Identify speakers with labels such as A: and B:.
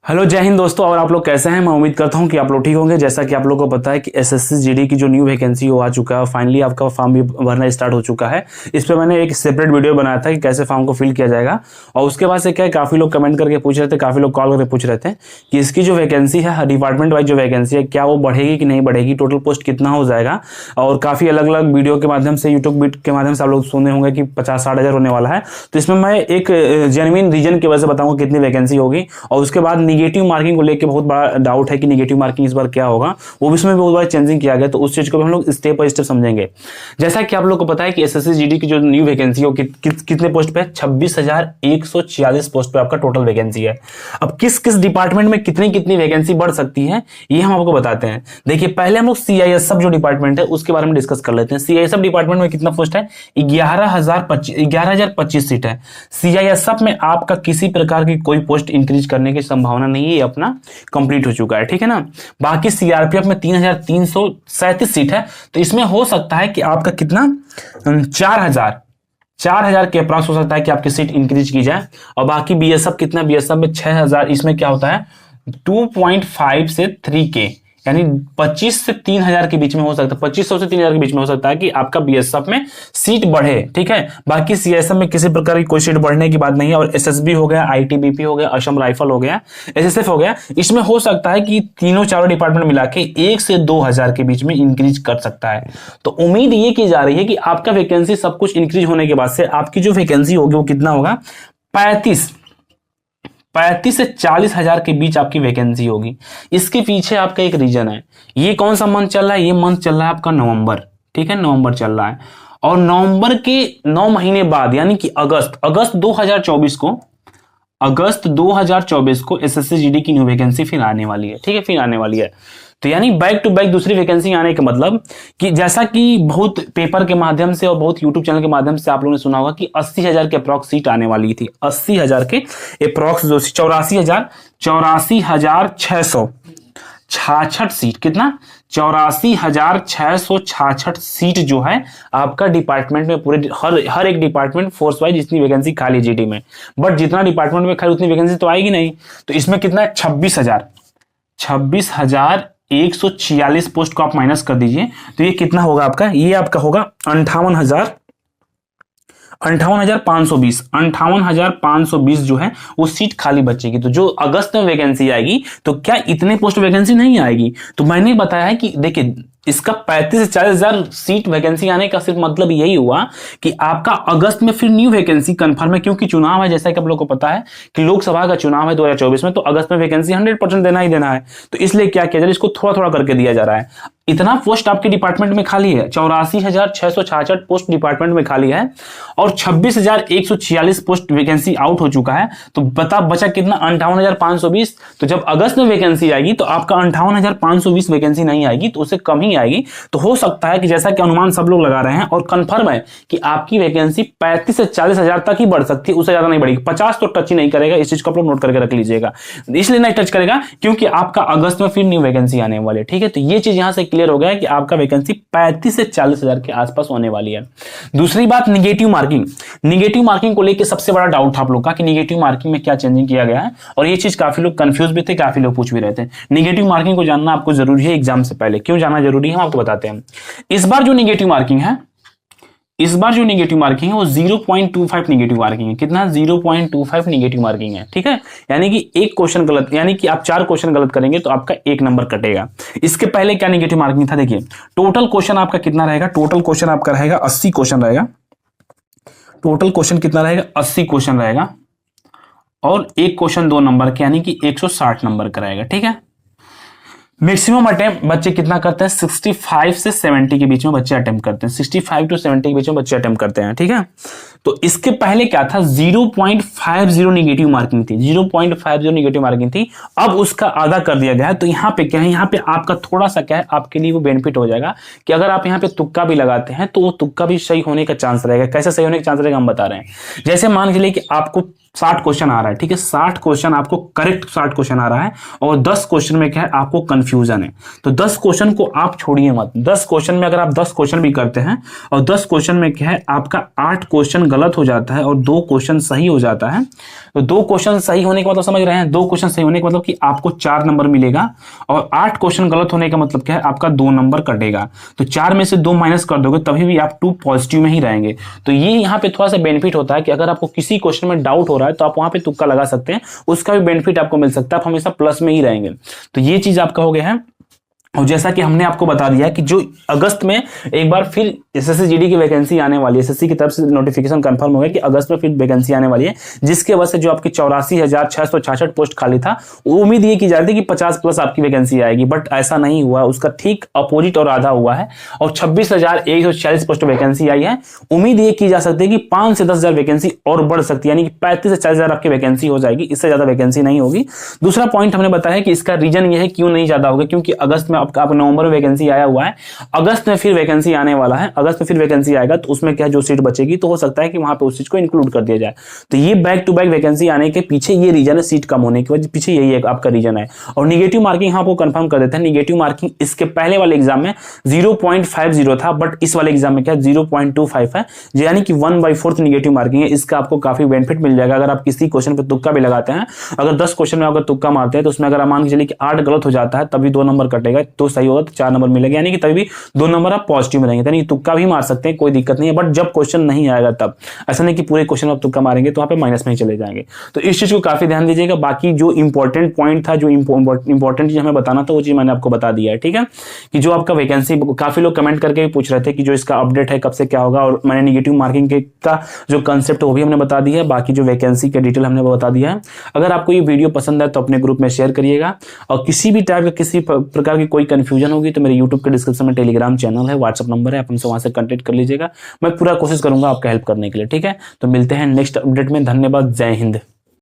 A: Hello जय हिंद दोस्तों। और आप लोग कैसे हैं? मैं उम्मीद करता हूं कि आप लोग ठीक होंगे। जैसा कि आप लोगों को पता है कि एसएससी जीडी की जो न्यू वैकेंसी वो आ चुका है, फाइनली आपका फॉर्म भी भरना स्टार्ट हो चुका है। इस पर मैंने एक सेपरेट वीडियो बनाया था कि कैसे फॉर्म को फिल किया जाएगा। और उसके बाद से क्या है, काफ़ी लोग कमेंट करके पूछ रहे थे, काफ़ी लोग कॉल करके पूछ रहे थे कि इसकी जो वैकेंसी है, डिपार्टमेंट वाइज जो वैकेंसी है, क्या वो बढ़ेगी कि नहीं बढ़ेगी, टोटल पोस्ट कितना हो जाएगा। और काफ़ी अलग अलग वीडियो के माध्यम से, यूट्यूब के माध्यम से आप लोग सुने होंगे कि 50-60 हज़ार होने वाला है। तो इसमें मैं एक जेन्युइन रीजन की वजह से बताऊंगा कितनी वैकेंसी होगी। और उसके बाद निगेटिव मार्किंग को लेकर बहुत बड़ा डाउट है कि निगेटिव मार्किंग इस बार क्या होगा, वो भी इसमें बहुत बार चेंजिंग किया गया। तो उस चीज को भी हम लोग स्टेप बाय स्टेप समझेंगे। जैसा कि आप लोग को पता है कि एसएससी जीडी की जो न्यू वैकेंसी है कितने पोस्ट पे है? 26,146 पोस्ट पे आपका टोटल वैकेंसी है। अब किस किस डिपार्टमेंट में कितनी कितनी वैकेंसी बढ़ सकती है, ये हम आपको बताते हैं। देखिए, पहले हम लोग सीआईएसएफ जो डिपार्टमेंट है उसके बारे में डिस्कस कर लेते हैं। सीआईएसएफ डिपार्टमेंट में कितना पोस्ट है? 11,025 सीट है। सीआईएसएफ में आपका किसी प्रकार की कोई पोस्ट इंक्रीज करने की संभावना नहीं है, अपना कंप्लीट हो चुका है, ठीक है ना। बाकी सीआरपीएफ में 3,337 सीट है। तो इसमें हो सकता है कि आपका कितना 4,000 के अप्रॉक्स हो सकता है कि आपकी सीट इंक्रीज की जाए। और बाकी बीएसएफ कितना? बीएसएफ में 6,000। इसमें क्या होता है 2.5 से 3K, यानी 25 से 3,000 के बीच में हो सकता है, 2500 से 3,000 के बीच में हो सकता है कि आपका बीएसएफ में सीट बढ़े, ठीक है। बाकी सीएसएफ में किसी प्रकार की कोई सीट बढ़ने की बात नहीं है। और एसएसबी हो गया, आईटीबीपी हो गया, असम राइफल हो गया, एसएसएफ हो गया, इसमें हो सकता है कि तीनों चारों डिपार्टमेंट मिला के 1 से 2,000 के बीच में इंक्रीज कर सकता है। तो उम्मीद ये की जा रही है कि आपका वैकेंसी सब कुछ इंक्रीज होने के बाद से आपकी जो वैकेंसी होगी वो कितना होगा? 35 से 40,000 के बीच आपकी वैकेंसी होगी। इसके पीछे आपका एक रीजन है। ये कौन सा मंथ चल रहा है? ये मंथ चल रहा है आपका नवंबर, ठीक है, नवंबर चल रहा है। और नवंबर के 9 महीने बाद यानी कि अगस्त 2024 को एसएससी जीडी की न्यू वैकेंसी फिर आने वाली है, ठीक है, फिर आने वाली है। तो यानी बैक टू बैक दूसरी वैकेंसी आने का मतलब कि जैसा कि बहुत पेपर के माध्यम से और बहुत यूट्यूब चैनल के माध्यम से आप लोगों ने सुना होगा कि 80,000 के अप्रॉक्स सीट आने वाली थी। 80,000 के अप्रॉक्स जो 84,666 सीट, कितना? 84,666 सीट जो है आपका डिपार्टमेंट में, पूरे हर एक डिपार्टमेंट फोर्स वाइज इतनी वैकेंसी खाली जीडी में। बट जितना डिपार्टमेंट में खाली उतनी वैकेंसी तो आएगी नहीं। तो इसमें कितना है? 26,146 पोस्ट को आप माइनस कर दीजिए तो ये कितना होगा आपका? ये आपका होगा 58,520 जो है वो सीट खाली बचेगी। तो जो अगस्त में वैकेंसी आएगी तो क्या इतने पोस्ट वैकेंसी नहीं आएगी? तो मैंने बताया है कि देखिए, इसका 35 से 40,000 सीट वैकेंसी आने का सिर्फ मतलब यही हुआ कि आपका अगस्त में फिर न्यू वैकेंसी कंफर्म है, क्योंकि चुनाव है। जैसा कि आप लोगों को पता है कि लोकसभा का चुनाव है 2024 में, तो अगस्त में वैकेंसी 100% देना ही देना है। तो इसलिए क्या किया जाए, इसको थोड़ा थोड़ा करके दिया जा रहा है। इतना पोस्ट आपके डिपार्टमेंट में खाली है, 84,666 पोस्ट डिपार्टमेंट में खाली है और 26,146 पोस्ट वैकेंसी आउट हो चुका है। तो बचा कितना? 58,520। तो जब अगस्त में वैकेंसी आएगी तो आपका 58,520 वैकेंसी नहीं आएगी, तो उससे कम ही आएगी। तो हो सकता है कि जैसा कि अनुमान सब लोग लगा रहे हैं और कंफर्म है कि आपकी वैकेंसी 35 से 40,000 तक ही बढ़ सकती है, उससे ज्यादा नहीं बढ़ेगी। 50 तो टच ही नहीं करेगा। इस चीज को आप लोग नोट करके रख लीजिएगा। इसलिए नहीं टच करेगा क्योंकि आपका अगस्त में फिर न्यू वैकेंसी आने वाली है, ठीक है। तो ये चीज यहां से क्लियर हो गया कि आपका वैकेंसी 35 से 40,000 के आसपास होने वाली है। दूसरी बात, निगेटिव मार्किंग को लेकर सबसे बड़ा डाउट था आप लोग का कि निगेटिव मार्किंग में क्या चेंजिंग किया गया है। और ये चीज काफी लोग कंफ्यूज भी थे, काफी लोग पूछ भी रहे थे। निगेटिव मार्किंग को जानना आपको जरूरी है एग्जाम से पहले। क्यों जाना जरूरी है, हम आपको बताते हैं। इस बार जो निगेटिव मार्किंग है वो 0.25 निगेटिव मार्किंग है। कितना? 0.25 निगेटिव मार्किंग है, ठीक है। यानी कि एक क्वेश्चन गलत, यानी कि आप 4 क्वेश्चन गलत करेंगे तो आपका 1 नंबर कटेगा। इसके पहले क्या निगेटिव मार्किंग था? देखिए, टोटल क्वेश्चन आपका कितना रहेगा? टोटल क्वेश्चन आपका रहेगा 80 क्वेश्चन रहेगा। टोटल क्वेश्चन कितना रहेगा? 80 क्वेश्चन रहेगा। और एक क्वेश्चन 2 नंबर के, यानी कि 160 नंबर का रहेगा, ठीक है। मैक्सिमम अटेम्प्ट बच्चे कितना करते हैं? 65 से 70 के बीच में बच्चे अटेम्प्ट करते हैं। 65 to 70 के बीच में बच्चे अटेम्प्ट करते हैं, ठीक है। तो इसके पहले क्या था? 0.50 निगेटिव मार्किंग थी। 0.50 निगेटिव मार्किंग थी। अब उसका आधा कर दिया गया है। तो यहाँ पे क्या है? यहाँ पे आपका थोड़ा सा क्या है, आपके लिए वो बेनिफिट हो जाएगा कि अगर आप यहाँ पे तुक्का भी लगाते हैं तो वो तुक्का भी सही होने का चांस रहेगा। कैसे सही होने का चांस रहेगा हम बता रहे हैं। जैसे मान के लिए कि आपको 60 क्वेश्चन आ रहा है, ठीक है। 60 क्वेश्चन आपको करेक्ट 60 क्वेश्चन आ रहा है और 10 क्वेश्चन में क्या है, आपको कंफ्यूजन है। तो 10 क्वेश्चन को आप छोड़िए मत। 10 क्वेश्चन में अगर आप 10 क्वेश्चन भी करते हैं और 10 क्वेश्चन में क्या है, आपका 8 क्वेश्चन गलत हो जाता है और 2 क्वेश्चन सही हो जाता है, तो 2 क्वेश्चन सही होने का मतलब समझ रहे हैं, 2 क्वेश्चन सही होने का मतलब कि आपको 4 नंबर मिलेगा, और 8 क्वेश्चन गलत होने का मतलब क्या है, आपका 2 नंबर कटेगा। तो 4 में से 2 माइनस कर दोगे तभी भी आप 2 पॉजिटिव में ही रहेंगे। तो ये यहाँ पे थोड़ा सा बेनिफिट होता है कि अगर आपको किसी क्वेश्चन में डाउट हो रहा है तो आप वहां पे तुक्का लगा सकते हैं, उसका भी बेनिफिट आपको मिल सकता है, आप हमेशा प्लस में ही रहेंगे। तो ये चीज आपका हो गया है। और जैसा कि हमने आपको बता दिया कि जो अगस्त में एक बार फिर एसएससी जीडी की वैकेंसी आने वाली है, एसएससी की तरफ से नोटिफिकेशन कंफर्म हो गया कि अगस्त में फिर वैकेंसी आने वाली है, जिसके वजह से जो आपकी 84,666 पोस्ट खाली था, उम्मीद ये की जा रही थी कि 50 प्लस आपकी वैकेंसी आएगी, बट ऐसा नहीं हुआ, उसका ठीक अपोजिट और आधा हुआ है, और 26,146 पोस्ट वैकेंसी आई है। उम्मीद ये की जा सकती है कि 5 से 10,000 वैकेंसी और बढ़ सकती है, यानी कि 35 से 40,000 आपकी वैकेंसी हो जाएगी, इससे ज्यादा वैकेंसी नहीं होगी। दूसरा पॉइंट हमने बताया कि इसका रीजन यह है क्यों नहीं ज्यादा होगा, क्योंकि अगस्त में आपका नवंबर में वैकेंसी आया हुआ है, अगस्त में फिर वैकेंसी आने वाला है, अगस्त में फिर वैकेंसी आएगा, तो उसमें क्या जो सीट बचेगी तो हो सकता है कि वहां पे उस चीज को इंक्लूड कर दिया जाए। तो ये बैक टू बैक वैकेंसी आने के पीछे ये रीजन है, सीट कम होने की वजह पीछे यही एक आपका रीजन है। और निगेटिव मार्किंग आपको कंफर्म कर देते हैं, निगेटिव मार्किंग इसके पहले वाले एग्जाम में 0.50 था, बट इस वाले एग्जाम में क्या 0.25 है, यानी कि 1/4 निगेटिव मार्किंग है। इसका आपको काफी बेनिफिट मिल जाएगा अगर आप किसी क्वेश्चन पे तुक्का भी लगाते हैं। अगर 10 क्वेश्चन में अगर तुक्का मारते हैं तो उसमें अगर मान के चलिए कि 8 गलत हो जाता है, तभी 2 नंबर कटेगा, तो सही होगा तो 4 नंबर मिलेगा, यानी कि तभी भी 2 नंबर आप पॉजिटिव में रहेंगे, यानी तुक्का भी मार सकते हैं, कोई दिक्कत नहीं है, बट जब क्वेश्चन नहीं आएगा तब। ऐसा नहीं कि पूरे क्वेश्चन आप तुक्का मारेंगे तो वहां पे माइनस में ही चले जाएंगे। तो इस चीज को काफी ध्यान दीजिएगा। बाकी जो इंपॉर्टेंट पॉइंट था, जो इंपॉर्टेंट चीज हमें बताना था, वो चीज मैंने आपको बता दिया है, ठीक है। कि जो आपका वैकेंसी, काफी लोग कमेंट करके भी पूछ रहे थे कि जो इसका अपडेट है कब से क्या होगा, और मैंने निगेटिव मार्किंग का जो कंसेप्ट है वो भी हमने बता दिया है। बाकी जो वैकेंसी के डिटेल हमने बता दिया है। अगर आपको ये वीडियो पसंद है तो अपने ग्रुप में शेयर करिएगा, और किसी भी टाइप का किसी प्रकार की कोई कंफ्यूजन होगी तो मेरे यूट्यूब के डिस्क्रिप्शन में टेलीग्राम चैनल है, व्हाट्सएप नंबर है, आप हमसे वहां से कांटेक्ट कर लीजिएगा। मैं पूरा कोशिश करूंगा आपका हेल्प करने के लिए, ठीक है। तो मिलते हैं नेक्स्ट अपडेट में। धन्यवाद, जय हिंद।